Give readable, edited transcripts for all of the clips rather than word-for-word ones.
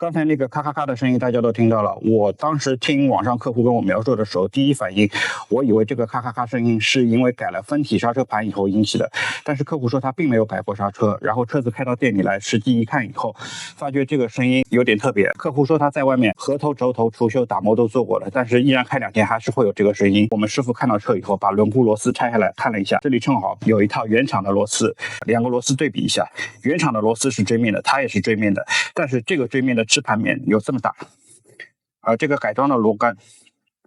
刚才那个咔咔咔的声音大家都听到了，我当时听网上客户跟我描述的时候，第一反应我以为这个咔咔咔声音是因为改了分体刹车盘以后引起的，但是客户说他并没有改过刹车，然后车子开到店里来实际一看以后，发觉这个声音有点特别。客户说他在外面合头、轴头、除锈、打磨都做过了，但是依然开2天还是会有这个声音。我们师傅看到车以后，把轮毂螺丝拆下来看了一下，这里正好有一套原厂的螺丝，两个螺丝对比一下，原厂的螺丝是锥面的，它也是锥面的，但是这个锥面的支盘面有这么大，而这个改装的螺杆，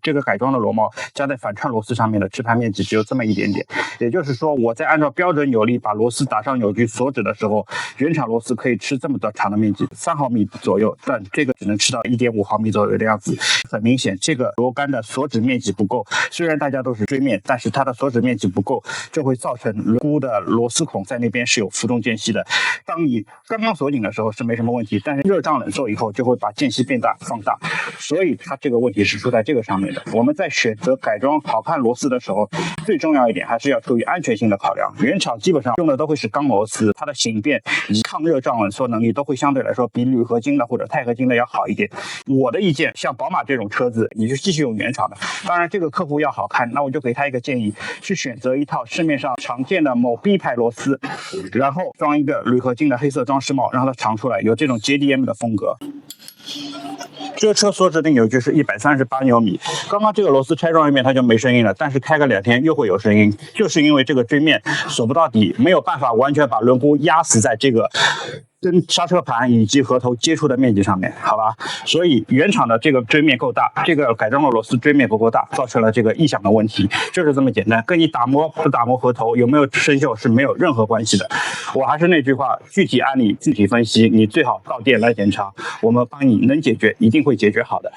这个改装的螺帽加在反串螺丝上面的支盘面积只有这么一点点，也就是说，我在按照标准扭力把螺丝打上扭矩锁止的时候，原厂螺丝可以吃这么的长的面积，3毫米左右，但这个只能吃到1.5毫米左右的样子。很明显，这个螺杆的锁止面积不够，虽然大家都是锥面，但是它的锁止面积不够，这会造成轮毂的螺丝孔在那边是有浮动间隙的。当你刚刚锁紧的时候是没什么问题，但是热胀冷缩以后就会把间隙变大放大，所以它这个问题是出在这个上面的。我们在选择改装好看螺丝的时候，最重要一点还是要出于安全性的考量。原厂基本上用的都会是钢螺丝，它的形变以及抗热胀冷缩能力都会相对来说比铝合金的或者钛合金的要好一点。我的意见，像宝马这种车子，你就继续用原厂的。当然，这个客户要好看，那我就给他一个建议，去选择一套市面上常见的某 B 牌螺丝，然后装一个铝合金的黑色装饰帽，让它长出来，有这种 JDM 的风格。这车所指的扭矩是138牛米。刚刚这个螺丝拆装一遍它就没声音了，但是开个2天又会有声音，就是因为这个锥面锁不到底，没有办法完全把轮毂压死在这个跟刹车盘以及合头接触的面积上面，好吧？所以原厂的这个锥面够大，这个改装的螺丝锥面不够大，造成了这个异响的问题，就是这么简单，跟你打磨不打磨合头有没有生锈是没有任何关系的。我还是那句话，具体案例具体分析，你最好到店来检查，我们帮你能解决一定会解决好的。